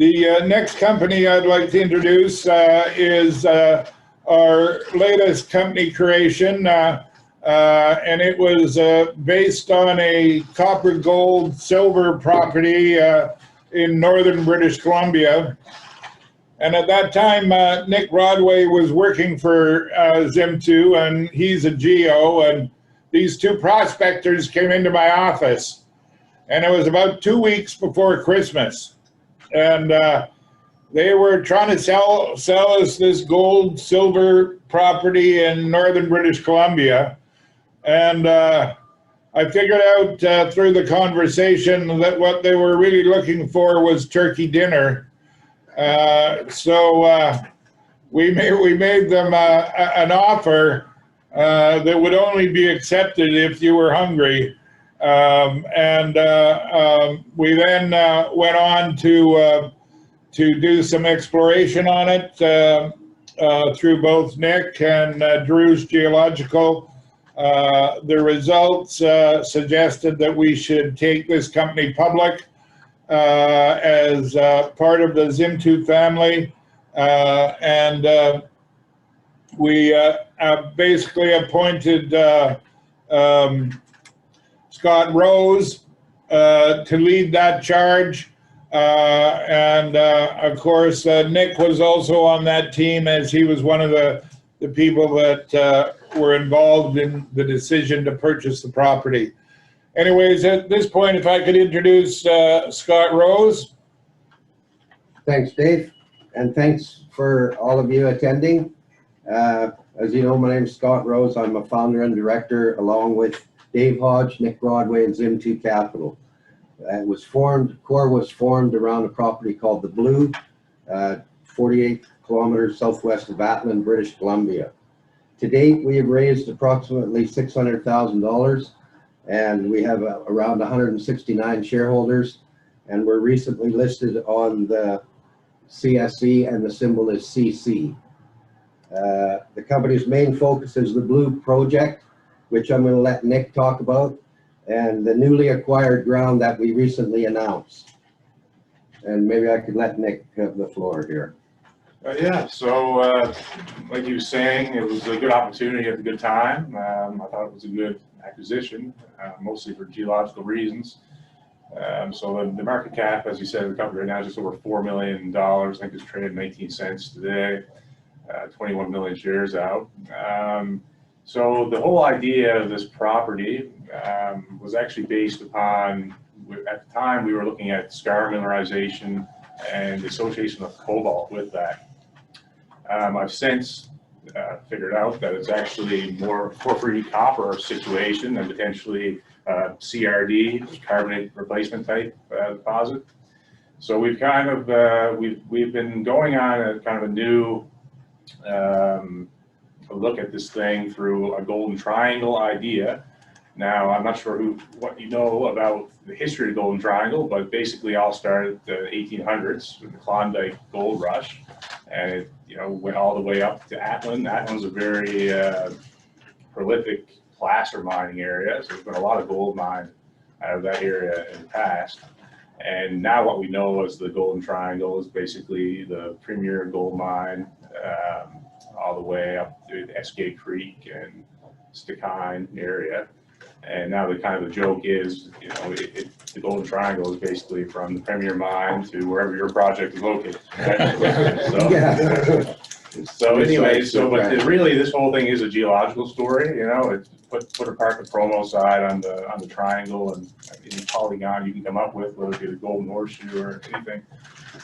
The next company I'd like to introduce is our latest company creation, and it was based on a copper, gold, silver property in northern British Columbia. And at that time, Nick Rodway was working for Zim2, and he's a geo, and these two prospectors came into my office, and it was about 2 weeks before Christmas. And they were trying to sell us this gold, silver property in northern British Columbia. And I figured out through the conversation that what they were really looking for was turkey dinner. So we made them an offer that would only be accepted if you were hungry. We then went on to do some exploration on it through both Nick and Drew's Geological. The results suggested that we should take this company public as part of the Zim2 family, and we basically appointed Scott Rose to lead that charge, and of course Nick was also on that team, as he was one of the people that were involved in the decision to purchase the property. Anyways, at this point, if I could introduce Scott Rose. Thanks, Dave, and thanks for all of you attending. As you know, my name is Scott Rose. I'm a founder and director, along with Dave Hodge, Nick Rodway, and Zim2 Capital. CORE was formed around a property called the Blue, 48 kilometers southwest of Atlin, British Columbia. To date, we have raised approximately $600,000, and we have around 169 shareholders, and we're recently listed on the CSE, and the symbol is CC. The company's main focus is the Blue project, which I'm going to let Nick talk about, and the newly acquired ground that we recently announced. And maybe I could let Nick have the floor here. Yeah, so like he was saying, it was a good opportunity at a good time. I thought it was a good acquisition, mostly for geological reasons. So the market cap, as you said, of the company right now is just over $4 million. I think it's trading 19 cents today, 21 million shares out. So the whole idea of this property was actually based upon, at the time we were looking at scar mineralization and the association of cobalt with that. I've since figured out that it's actually more porphyry copper situation and potentially CRD, carbonate replacement type deposit. So we've kind of we've been going on a kind of a new look at this thing through a golden triangle idea. Now, I'm not sure what you know about the history of the Golden Triangle, but basically all started in the 1800s with the Klondike Gold Rush, and it went all the way up to Atlin. Atlin's a very prolific placer mining area, so there's been a lot of gold mined out of that area in the past. And now what we know as the Golden Triangle is basically the premier gold mine all the way up to the Eskay Creek and Stikine area. And now the kind of the joke is, the Golden Triangle is basically from the premier mine to wherever your project is located. So anyway, but really this whole thing is a geological story. It's put apart the promo side on the triangle and any polygon you can come up with, whether it be the golden horseshoe or anything.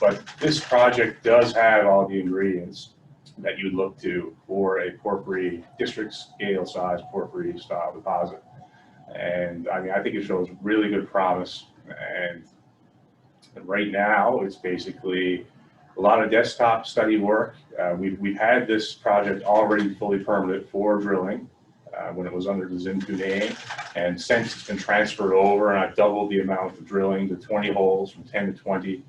But this project does have all the ingredients that you'd look to for a porphyry, district scale size porphyry style deposit. And I mean, I think it shows really good promise. And right now, it's basically a lot of desktop study work. We've had this project already fully permitted for drilling when it was under the Zim2 name. And since it's been transferred over, and I've doubled the amount of drilling to 20 holes from 10 to 20.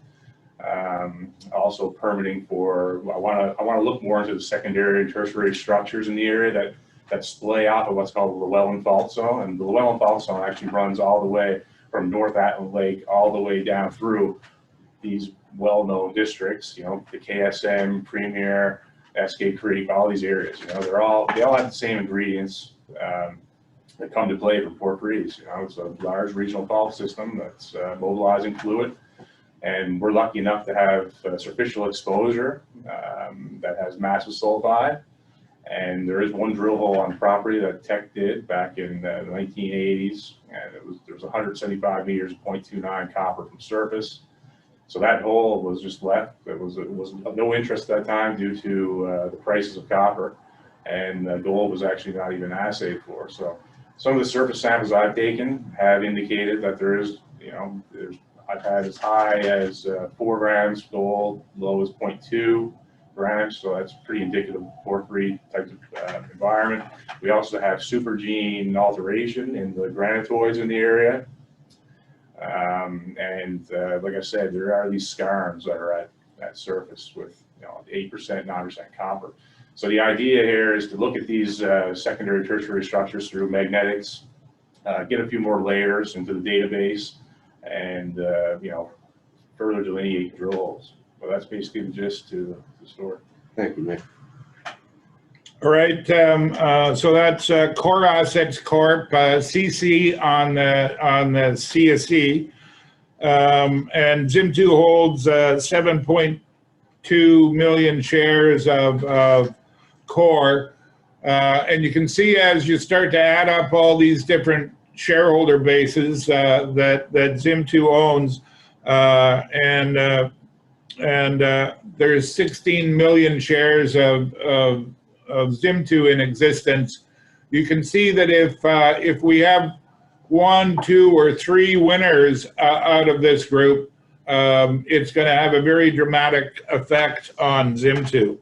Also permitting for, I want to look more into the secondary and tertiary structures in the area that splay off of what's called the Llewellyn Fault Zone. And the Llewellyn Fault Zone actually runs all the way from North Atlin Lake all the way down through these well-known districts, you know, the KSM, Premier, Eskay Creek, all these areas, you know, they all have the same ingredients that come to play for Port Reeves. You know, it's a large regional fault system that's mobilizing fluid, and we're lucky enough to have superficial exposure that has massive sulfide. And there is one drill hole on property that Teck did back in the 1980s, and there was 175 meters, 0.29 copper from surface. So that hole was just left. It was of no interest at that time due to the prices of copper, and gold was actually not even assayed for. So some of the surface samples I've taken have indicated that there is, you know, I've had as high as 4 grams gold, low as 0.2 grams. So that's pretty indicative of porphyry type of environment. We also have supergene alteration in the granitoids in the area. Like I said, there are these skarns that are at surface with, you know, 8%, 9% copper. So the idea here is to look at these secondary, tertiary structures through magnetics, get a few more layers into the database, and you know, further delineate drill holes. Well, that's basically the gist to the story. Thank you, Nick. All right, so that's Core Assets Corp, CC on the CSE, and Zim2 holds 7.2 million shares of Core, and you can see as you start to add up all these different shareholder bases that Zim2 owns, and there's 16 million shares of Zim2 in existence. You can see that if we have 1, 2, or 3 winners out of this group, it's going to have a very dramatic effect on Zim2.